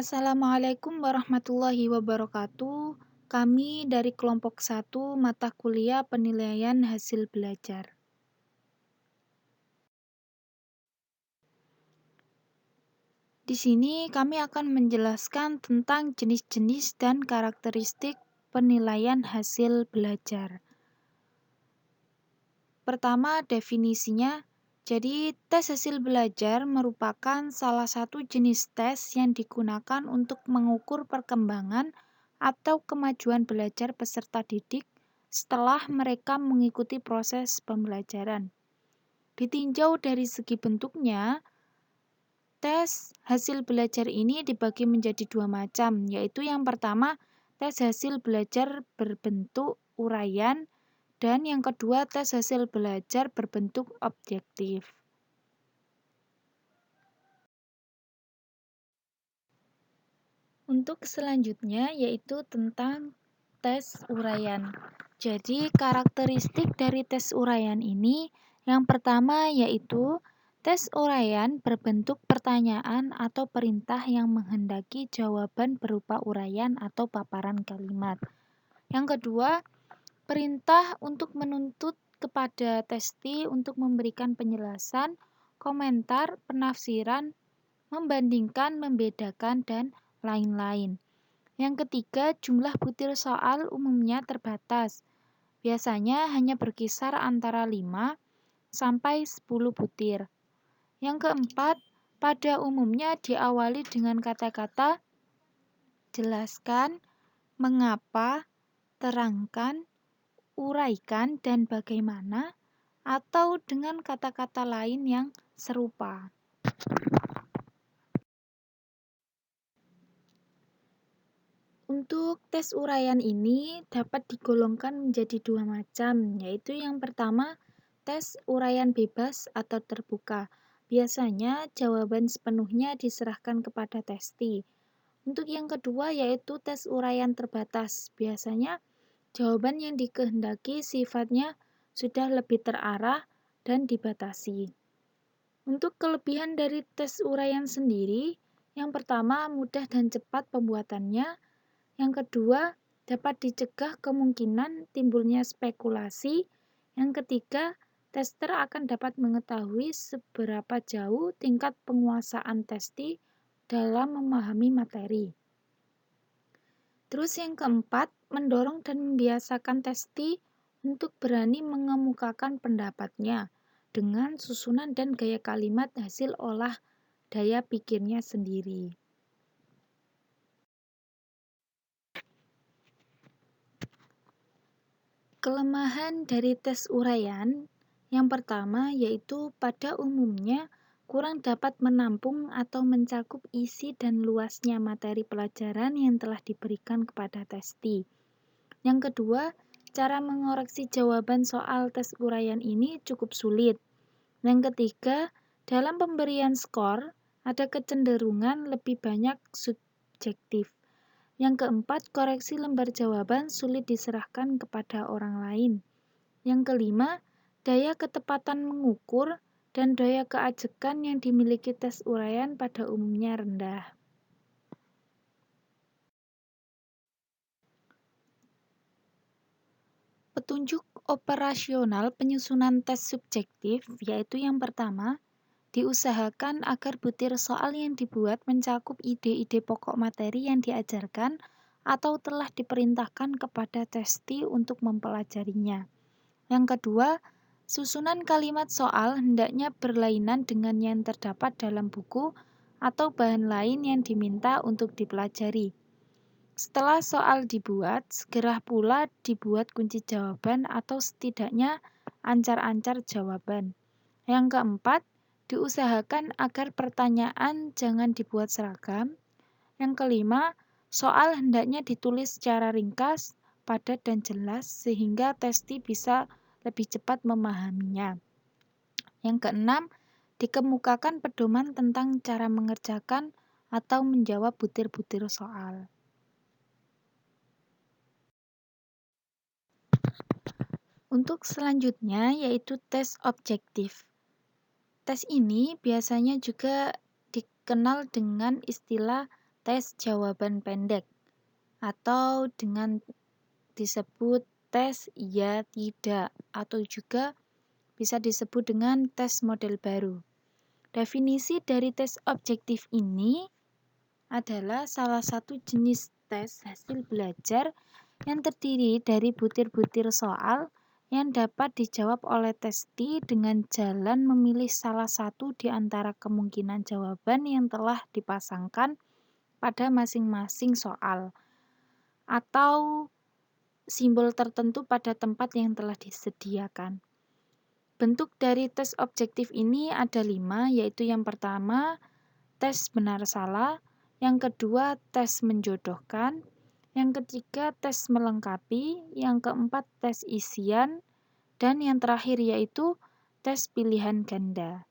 Assalamualaikum warahmatullahi wabarakatuh. Kami dari kelompok 1 mata kuliah penilaian hasil belajar. Di sini kami akan menjelaskan tentang jenis-jenis dan karakteristik penilaian hasil belajar. Pertama, definisinya. Jadi, tes hasil belajar merupakan salah satu jenis tes yang digunakan untuk mengukur perkembangan atau kemajuan belajar peserta didik setelah mereka mengikuti proses pembelajaran. Ditinjau dari segi bentuknya, tes hasil belajar ini dibagi menjadi dua macam, yaitu yang pertama, tes hasil belajar berbentuk uraian, dan yang kedua, tes hasil belajar berbentuk objektif. Untuk selanjutnya yaitu tentang tes uraian. Jadi, karakteristik dari tes uraian ini yang pertama yaitu tes uraian berbentuk pertanyaan atau perintah yang menghendaki jawaban berupa uraian atau paparan kalimat. Yang kedua, perintah untuk menuntut kepada testi untuk memberikan penjelasan, komentar, penafsiran, membandingkan, membedakan, dan lain-lain. Yang ketiga, jumlah butir soal umumnya terbatas. Biasanya hanya berkisar antara 5 sampai 10 butir. Yang keempat, pada umumnya diawali dengan kata-kata jelaskan, mengapa, terangkan, uraikan, dan bagaimana, atau dengan kata-kata lain yang serupa. Untuk tes uraian ini dapat digolongkan menjadi dua macam, yaitu yang pertama, tes uraian bebas atau terbuka. Biasanya jawaban sepenuhnya diserahkan kepada testi. Untuk yang kedua yaitu tes uraian terbatas. Biasanya jawaban yang dikehendaki sifatnya sudah lebih terarah dan dibatasi. Untuk kelebihan dari tes uraian sendiri, yang pertama mudah dan cepat pembuatannya, yang kedua dapat dicegah kemungkinan timbulnya spekulasi, yang ketiga tester akan dapat mengetahui seberapa jauh tingkat penguasaan testi dalam memahami materi. Terus yang keempat, mendorong dan membiasakan testi untuk berani mengemukakan pendapatnya dengan susunan dan gaya kalimat hasil olah daya pikirnya sendiri. Kelemahan dari tes uraian yang pertama yaitu pada umumnya kurang dapat menampung atau mencakup isi dan luasnya materi pelajaran yang telah diberikan kepada testi. Yang kedua, cara mengoreksi jawaban soal tes uraian ini cukup sulit. Yang ketiga, dalam pemberian skor ada kecenderungan lebih banyak subjektif. Yang keempat, koreksi lembar jawaban sulit diserahkan kepada orang lain. Yang kelima, daya ketepatan mengukur dan daya keajekan yang dimiliki tes uraian pada umumnya rendah. Petunjuk operasional penyusunan tes subjektif yaitu yang pertama, diusahakan agar butir soal yang dibuat mencakup ide-ide pokok materi yang diajarkan atau telah diperintahkan kepada testi untuk mempelajarinya. Yang kedua, susunan kalimat soal hendaknya berlainan dengan yang terdapat dalam buku atau bahan lain yang diminta untuk dipelajari. Setelah soal dibuat, segera pula dibuat kunci jawaban atau setidaknya ancar-ancar jawaban. Yang keempat, diusahakan agar pertanyaan jangan dibuat seragam. Yang kelima, soal hendaknya ditulis secara ringkas, padat dan jelas sehingga testi bisa lebih cepat memahaminya. Yang keenam, dikemukakan pedoman tentang cara mengerjakan atau menjawab butir-butir soal. Untuk selanjutnya yaitu tes objektif. Tes ini biasanya juga dikenal dengan istilah tes jawaban pendek atau dengan disebut tes iya tidak atau juga bisa disebut dengan tes model baru. Definisi dari tes objektif ini adalah salah satu jenis tes hasil belajar yang terdiri dari butir-butir soal yang dapat dijawab oleh testi dengan jalan memilih salah satu di antara kemungkinan jawaban yang telah dipasangkan pada masing-masing soal atau simbol tertentu pada tempat yang telah disediakan. Bentuk dari tes objektif ini ada 5, yaitu yang pertama, tes benar salah, yang kedua, tes menjodohkan, yang ketiga, tes melengkapi, yang keempat, tes isian, dan yang terakhir yaitu tes pilihan ganda.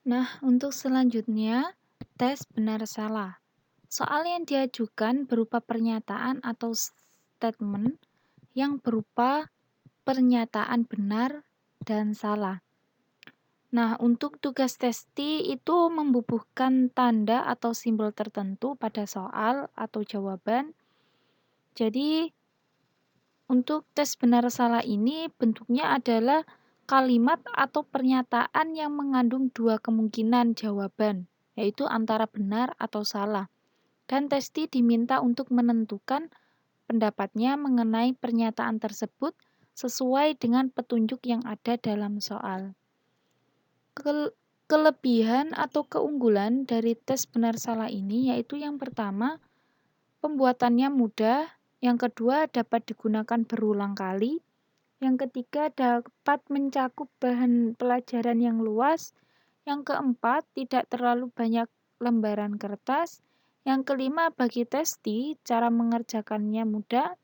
Nah, untuk selanjutnya, tes benar salah. Soal yang diajukan berupa pernyataan atau statement yang berupa pernyataan benar dan salah. Nah, untuk tugas testi itu membubuhkan tanda atau simbol tertentu pada soal atau jawaban. Jadi, untuk tes benar salah ini bentuknya adalah kalimat atau pernyataan yang mengandung dua kemungkinan jawaban, yaitu antara benar atau salah. Dan testi diminta untuk menentukan pendapatnya mengenai pernyataan tersebut sesuai dengan petunjuk yang ada dalam soal. Kelebihan atau keunggulan dari tes benar salah ini yaitu yang pertama, pembuatannya mudah, yang kedua dapat digunakan berulang kali, yang ketiga dapat mencakup bahan pelajaran yang luas, yang keempat tidak terlalu banyak lembaran kertas, yang kelima bagi testi cara mengerjakannya mudah,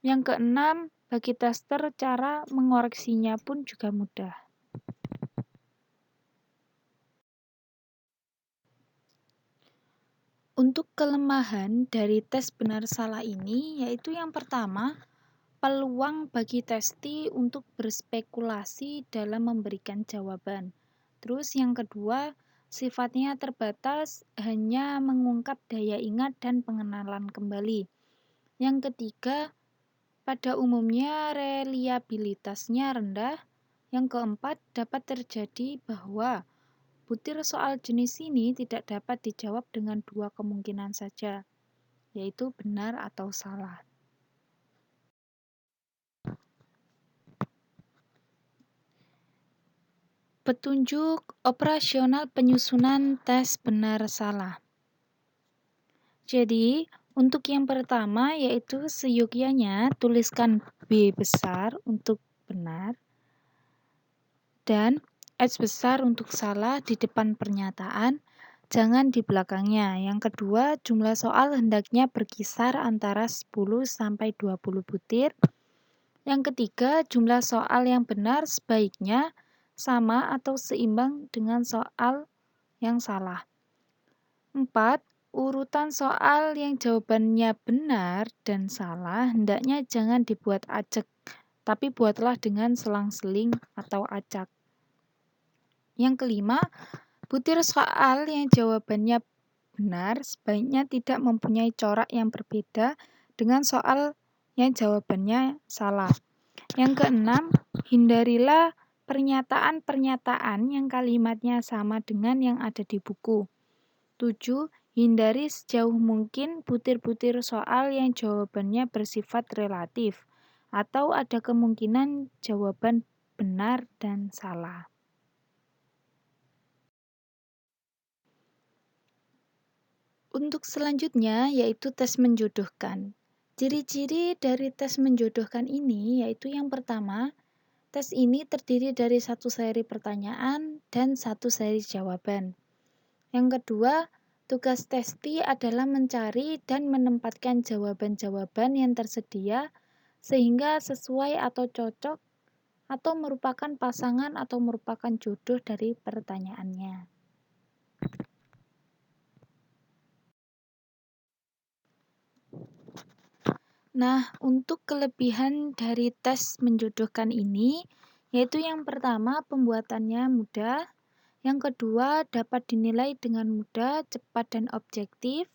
yang keenam bagi tester cara mengoreksinya pun juga mudah. Untuk kelemahan dari tes benar salah ini yaitu yang pertama, peluang bagi testi untuk berspekulasi dalam memberikan jawaban. Terus yang kedua, sifatnya terbatas, hanya mengungkap daya ingat dan pengenalan kembali. Yang ketiga, pada umumnya reliabilitasnya rendah. Yang keempat, dapat terjadi bahwa butir soal jenis ini tidak dapat dijawab dengan dua kemungkinan saja, yaitu benar atau salah. Petunjuk operasional penyusunan tes benar salah. Jadi, untuk yang pertama yaitu seyogyanya tuliskan B besar untuk benar dan H besar untuk salah di depan pernyataan, jangan di belakangnya. Yang kedua, jumlah soal hendaknya berkisar antara 10 sampai 20 butir. Yang ketiga, jumlah soal yang benar sebaiknya sama atau seimbang dengan soal yang salah. 4. Urutan soal yang jawabannya benar dan salah hendaknya jangan dibuat acak, tapi buatlah dengan selang-seling atau acak. Yang kelima, butir soal yang jawabannya benar sebaiknya tidak mempunyai corak yang berbeda dengan soal yang jawabannya salah. Yang keenam, hindarilah pernyataan-pernyataan yang kalimatnya sama dengan yang ada di buku. 7. Hindari sejauh mungkin butir-butir soal yang jawabannya bersifat relatif atau ada kemungkinan jawaban benar dan salah. Untuk selanjutnya yaitu tes menjodohkan. Ciri-ciri dari tes menjodohkan ini yaitu yang pertama, tes ini terdiri dari satu seri pertanyaan dan satu seri jawaban. Yang kedua, tugas testi adalah mencari dan menempatkan jawaban-jawaban yang tersedia sehingga sesuai atau cocok atau merupakan pasangan atau merupakan jodoh dari pertanyaannya. Nah, untuk kelebihan dari tes menjodohkan ini, Yaitu yang pertama, pembuatannya mudah. Yang kedua, dapat dinilai dengan mudah, cepat, dan objektif.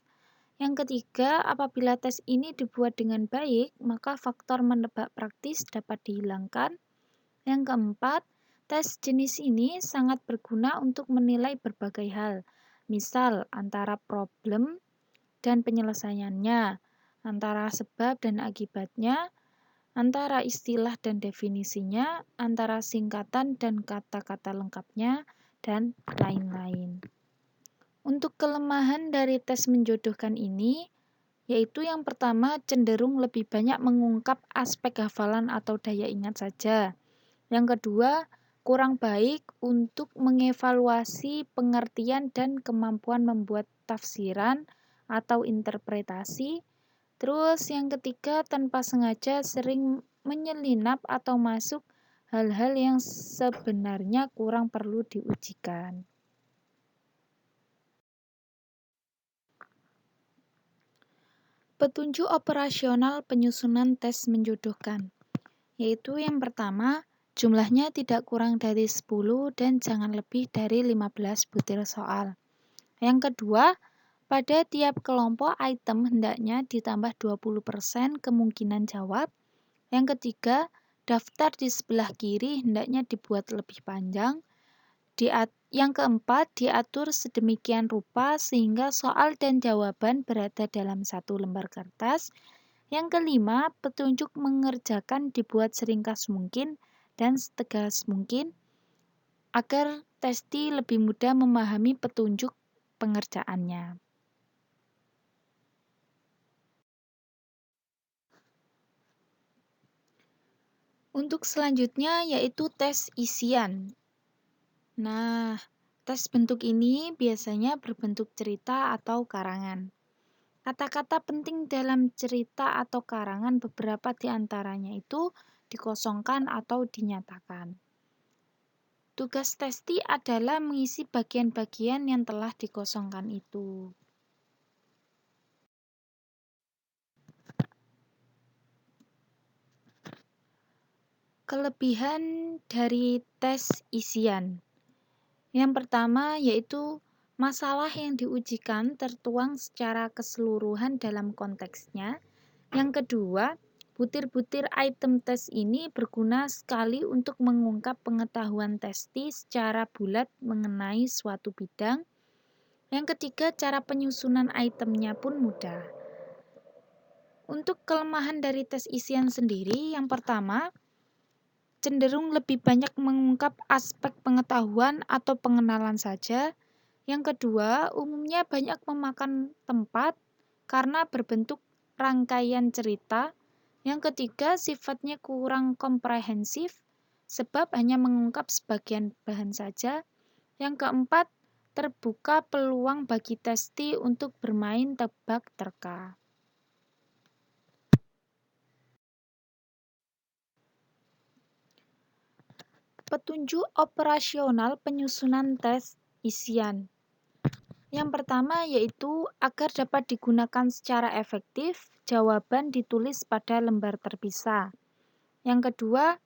Yang ketiga, apabila tes ini dibuat dengan baik, maka faktor menebak praktis dapat dihilangkan. Yang keempat, tes jenis ini sangat berguna untuk menilai berbagai hal, misal antara problem dan penyelesaiannya, antara sebab dan akibatnya, antara istilah dan definisinya, antara singkatan dan kata-kata lengkapnya, dan lain-lain. Untuk kelemahan dari tes menjodohkan ini, yaitu yang pertama cenderung lebih banyak mengungkap aspek hafalan atau daya ingat saja. Yang kedua, kurang baik untuk mengevaluasi pengertian dan kemampuan membuat tafsiran atau interpretasi. Terus yang ketiga, tanpa sengaja sering menyelinap atau masuk hal-hal yang sebenarnya kurang perlu diujikan. Petunjuk operasional penyusunan tes menjodohkan, yaitu yang pertama, jumlahnya tidak kurang dari 10 dan jangan lebih dari 15 butir soal. Yang kedua, pada tiap kelompok item hendaknya ditambah 20% kemungkinan jawab. Yang ketiga, daftar di sebelah kiri hendaknya dibuat lebih panjang. Yang keempat, diatur sedemikian rupa sehingga soal dan jawaban berada dalam satu lembar kertas. Yang kelima, petunjuk mengerjakan dibuat seringkas mungkin dan setegas mungkin agar testi lebih mudah memahami petunjuk pengerjaannya. Untuk selanjutnya yaitu tes isian. Nah, tes bentuk ini biasanya berbentuk cerita atau karangan. Kata-kata penting dalam cerita atau karangan beberapa di antaranya itu dikosongkan atau dinyatakan. Tugas testi adalah mengisi bagian-bagian yang telah dikosongkan itu. Kelebihan dari tes isian. Yang pertama yaitu masalah yang diujikan tertuang secara keseluruhan dalam konteksnya. Yang kedua, butir-butir item tes ini berguna sekali untuk mengungkap pengetahuan testi secara bulat mengenai suatu bidang. Yang ketiga, cara penyusunan itemnya pun mudah. Untuk kelemahan dari tes isian sendiri, yang pertama, cenderung lebih banyak mengungkap aspek pengetahuan atau pengenalan saja. Yang kedua, umumnya banyak memakan tempat karena berbentuk rangkaian cerita. Yang ketiga, sifatnya kurang komprehensif sebab hanya mengungkap sebagian bahan saja. Yang keempat, terbuka peluang bagi testi untuk bermain tebak-terka. Petunjuk operasional penyusunan tes isian. Yang pertama yaitu agar dapat digunakan secara efektif, jawaban ditulis pada lembar terpisah. Yang kedua,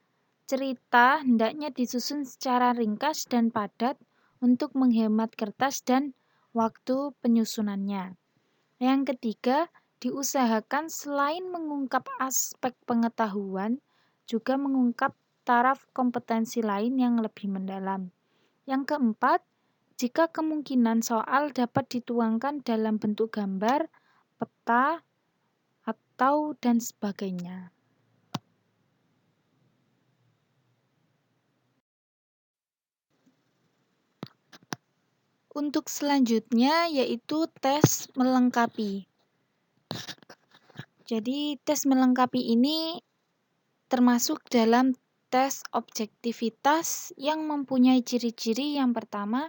cerita hendaknya disusun secara ringkas dan padat untuk menghemat kertas dan waktu penyusunannya. Yang ketiga, diusahakan selain mengungkap aspek pengetahuan, juga mengungkap taraf kompetensi lain yang lebih mendalam. Yang keempat, jika kemungkinan soal dapat dituangkan dalam bentuk gambar, peta, atau dan sebagainya. Untuk selanjutnya yaitu tes melengkapi. Jadi tes melengkapi ini termasuk dalam tes objektivitas yang mempunyai ciri-ciri. Yang pertama,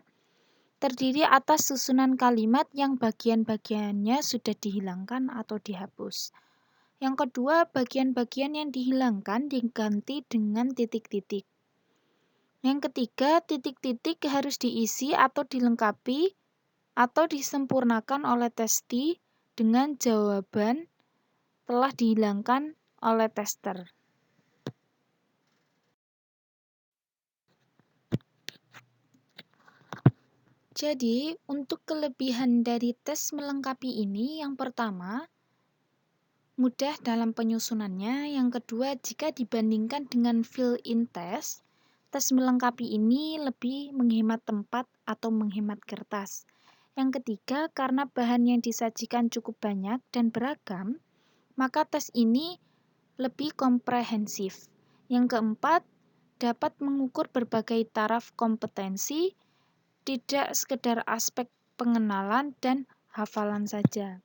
terdiri atas susunan kalimat yang bagian-bagiannya sudah dihilangkan atau dihapus. Yang kedua, bagian-bagian yang dihilangkan diganti dengan titik-titik. Yang ketiga, titik-titik harus diisi atau dilengkapi atau disempurnakan oleh testi dengan jawaban telah dihilangkan oleh tester. Jadi, untuk kelebihan dari tes melengkapi ini, yang pertama, mudah dalam penyusunannya. Yang kedua, jika dibandingkan dengan fill-in test, tes melengkapi ini lebih menghemat tempat atau menghemat kertas. Yang ketiga, karena bahan yang disajikan cukup banyak dan beragam, maka tes ini lebih komprehensif. Yang keempat, dapat mengukur berbagai taraf kompetensi, tidak sekedar aspek pengenalan dan hafalan saja.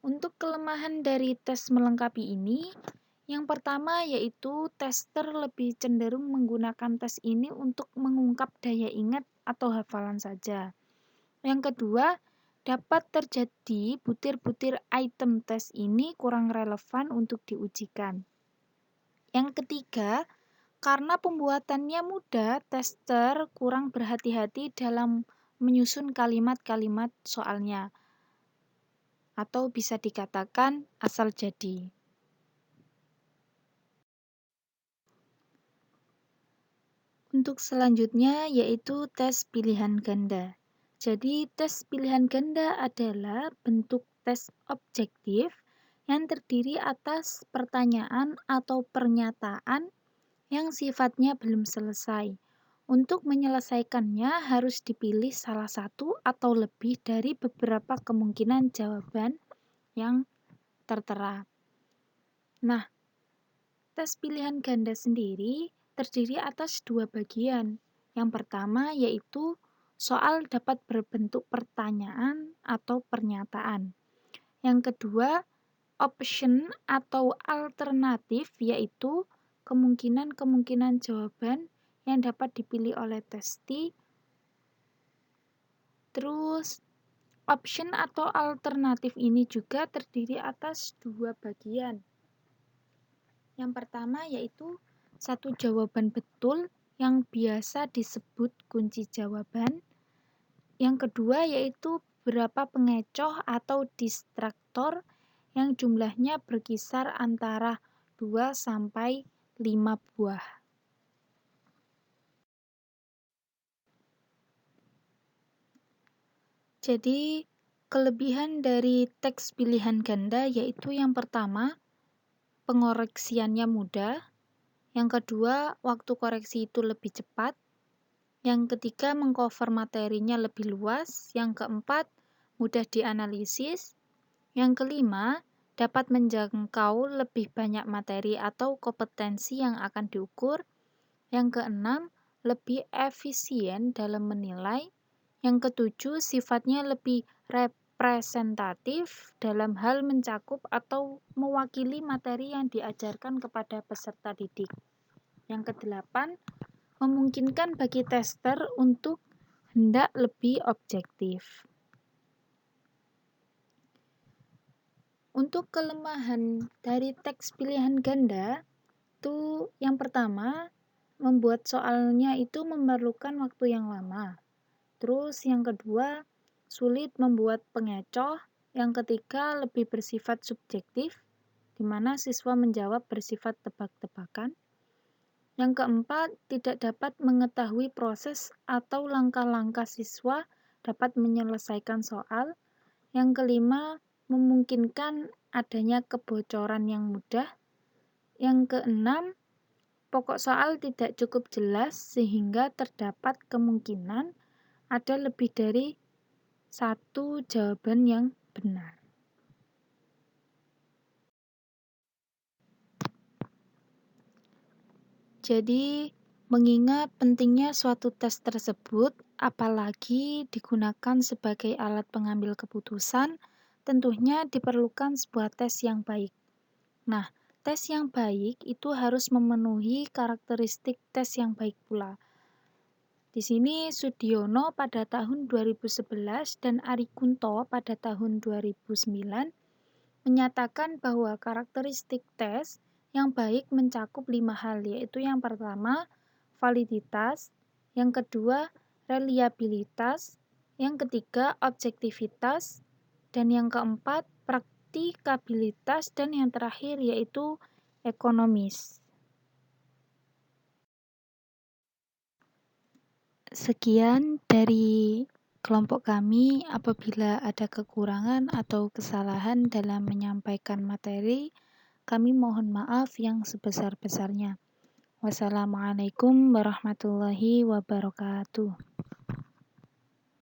Untuk kelemahan dari tes melengkapi ini, yang pertama yaitu tester lebih cenderung menggunakan tes ini untuk mengungkap daya ingat atau hafalan saja. Yang kedua, dapat terjadi butir-butir item tes ini kurang relevan untuk diujikan. Yang ketiga, karena pembuatannya mudah, tester kurang berhati-hati dalam menyusun kalimat-kalimat soalnya, atau bisa dikatakan asal jadi. Untuk selanjutnya yaitu tes pilihan ganda. Jadi, tes pilihan ganda adalah bentuk tes objektif yang terdiri atas pertanyaan atau pernyataan yang sifatnya belum selesai. Untuk menyelesaikannya harus dipilih salah satu atau lebih dari beberapa kemungkinan jawaban yang tertera. Nah, tes pilihan ganda sendiri terdiri atas dua bagian. Yang pertama yaitu soal dapat berbentuk pertanyaan atau pernyataan. Yang kedua, option atau alternatif yaitu kemungkinan-kemungkinan jawaban yang dapat dipilih oleh testi. Terus, option atau alternatif ini juga terdiri atas dua bagian. Yang pertama yaitu satu jawaban betul yang biasa disebut kunci jawaban. Yang kedua yaitu beberapa pengecoh atau distraktor yang jumlahnya berkisar antara 2 sampai 5 buah. Jadi, kelebihan dari teks pilihan ganda yaitu yang pertama, pengoreksiannya mudah. Yang kedua, waktu koreksi itu lebih cepat. Yang ketiga, mengcover materinya lebih luas. Yang keempat, mudah dianalisis. Yang kelima, dapat menjangkau lebih banyak materi atau kompetensi yang akan diukur. Yang keenam, lebih efisien dalam menilai. Yang ketujuh, sifatnya lebih representatif dalam hal mencakup atau mewakili materi yang diajarkan kepada peserta didik. Yang kedelapan, memungkinkan bagi tester untuk hendak lebih objektif. Untuk kelemahan dari teks pilihan ganda, itu yang pertama, membuat soalnya itu memerlukan waktu yang lama. Terus yang kedua, sulit membuat pengecoh. Yang ketiga, lebih bersifat subjektif, di mana siswa menjawab bersifat tebak-tebakan. Yang keempat, tidak dapat mengetahui proses atau langkah-langkah siswa dapat menyelesaikan soal. Yang kelima, memungkinkan adanya kebocoran yang mudah. Yang keenam, pokok soal tidak cukup jelas sehingga terdapat kemungkinan ada lebih dari satu jawaban yang benar. Jadi, mengingat pentingnya suatu tes tersebut, apalagi digunakan sebagai alat pengambil keputusan, tentunya diperlukan sebuah tes yang baik. Nah, tes yang baik itu harus memenuhi karakteristik tes yang baik pula. Di sini Sudiono pada tahun 2011 dan Ari Kunto pada tahun 2009 menyatakan bahwa karakteristik tes yang baik mencakup 5 hal, yaitu yang pertama, validitas, yang kedua, reliabilitas, yang ketiga, objektivitas, dan yang keempat, praktikabilitas, dan yang terakhir yaitu ekonomis. Sekian dari kelompok kami. Apabila ada kekurangan atau kesalahan dalam menyampaikan materi, kami mohon maaf yang sebesar-besarnya. Wassalamualaikum warahmatullahi wabarakatuh.